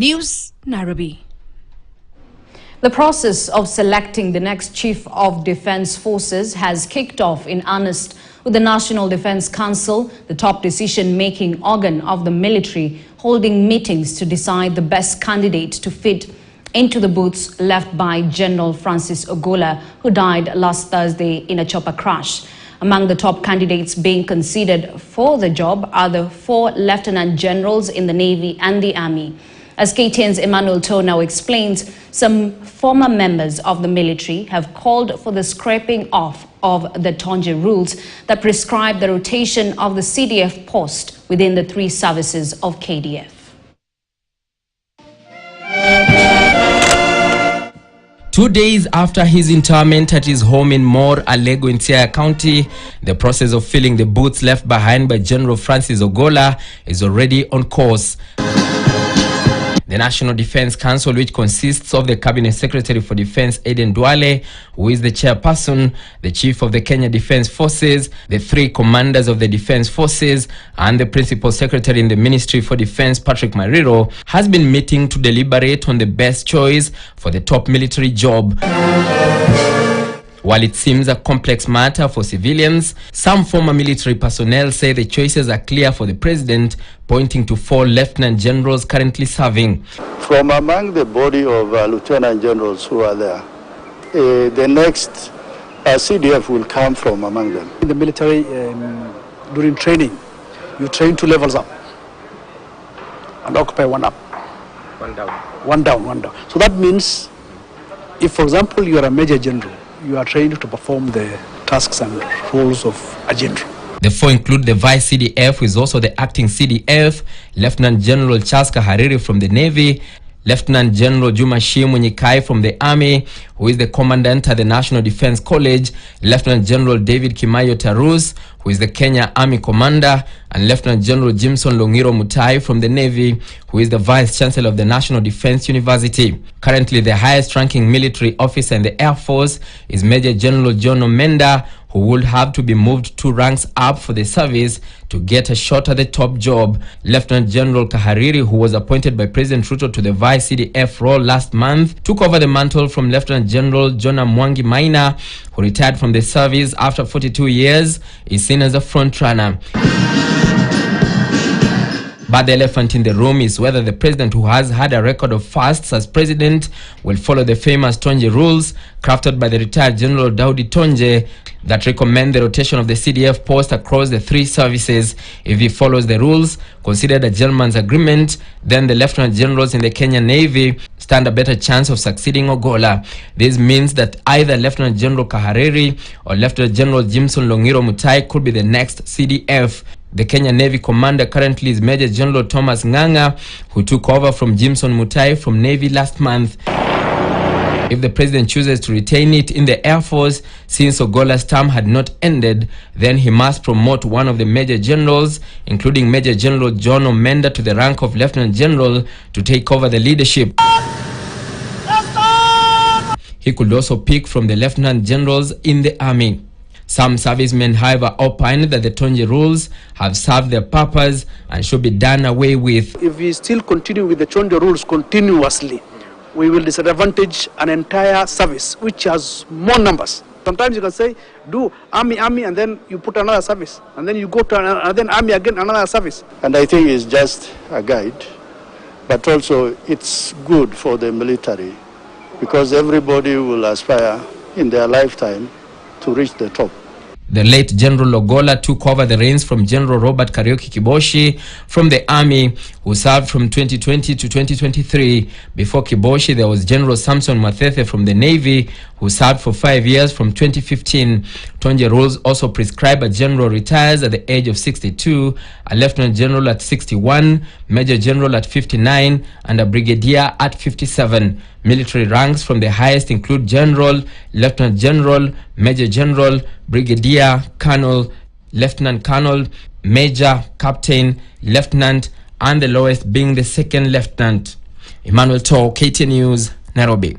News, Nairobi. The process of selecting the next Chief of Defence Forces has kicked off in earnest, with the National Defence Council, the top decision-making organ of the military, holding meetings to decide the best candidate to fit into the boots left by General Francis Ogolla, who died last Thursday in a chopper crash. Among the top candidates being considered for the job are the 4 lieutenant generals in the Navy and the Army. As KTN's Emmanuel To now explains, some former members of the military have called for the scraping off of the Tonje rules that prescribe the rotation of the CDF post within the 3 services of KDF. 2 days after his interment at his home in Mor Alego in Siaya County, the process of filling the boots left behind by General Francis Ogolla is already on course. The National Defence Council, which consists of the Cabinet Secretary for Defence Aden Duale, who is the chairperson, the Chief of the Kenya Defence Forces, the 3 commanders of the Defence Forces, and the Principal Secretary in the Ministry for Defence, Patrick Mariro, has been meeting to deliberate on the best choice for the top military job. While it seems a complex matter for civilians, some former military personnel say the choices are clear for the president, pointing to 4 lieutenant generals currently serving. From among the body of lieutenant generals who are there, the next CDF will come from among them. In the military, during training, you train 2 levels up and occupy 1 up. 1 down. 1 down, 1 down. So that means, if for example you are a major general, you are trained to perform the tasks and roles of a general. The 4 include the Vice CDF, who is also the acting CDF, Lieutenant General Charles Kahariri from the Navy, Lieutenant General Juma Shimunyikai from the Army, who is the commandant at the National Defence College, Lieutenant General David Kimayo Tarus, who is the Kenya Army Commander, and Lieutenant General Jimson Longiro Mutai from the Navy, who is the Vice Chancellor of the National Defence University. Currently, the highest-ranking military officer in the Air Force is Major General John Omenda, who would have to be moved 2 ranks up for the service to get a shot at the top job. Lieutenant General Kahariri, who was appointed by President Ruto to the Vice CDF role last month, took over the mantle from Lieutenant General Jonah Mwangi Maina, who retired from the service after 42 years, is seen as a front-runner. But the elephant in the room is whether the president, who has had a record of fasts as president, will follow the famous Tonje rules crafted by the retired General Daudi Tonje that recommend the rotation of the CDF post across the 3 services. If he follows the rules, considered a gentleman's agreement, then the lieutenant generals in the Kenyan Navy stand a better chance of succeeding Ogolla. This means that either Lieutenant General Kahariri or Lieutenant General Jimson Longiro Mutai could be the next CDF. The Kenya Navy commander currently is Major General Thomas Nganga, who took over from Jimson Mutai from Navy last month. If the president chooses to retain it in the Air Force, since Ogolla's term had not ended, then he must promote one of the major generals, including Major General John Omenda, to the rank of Lieutenant General to take over the leadership. He could also pick from the lieutenant generals in the army. Some servicemen, however, opine that the Tonje rules have served their purpose and should be done away with. If we still continue with the Tonje rules continuously, we will disadvantage an entire service which has more numbers. Sometimes you can say, do army, and then you put another service, and then you go to another army again, another service. And I think it's just a guide, but also it's good for the military, because everybody will aspire in their lifetime to reach the top. The late General Ogolla took over the reins from General Robert Kariuki Kiboshi from the Army, who served from 2020 to 2023. Before Kiboshi, there was General Samson Mathethe from the Navy, who served for 5 years from 2015. Tonje rules also prescribe a general retires at the age of 62, a lieutenant general at 61, major general at 59, and a brigadier at 57. Military ranks from the highest include general, lieutenant general, major general, brigadier, colonel, lieutenant colonel, major, captain, lieutenant, and the lowest being the 2nd lieutenant. Emmanuel To, KTN News, Nairobi.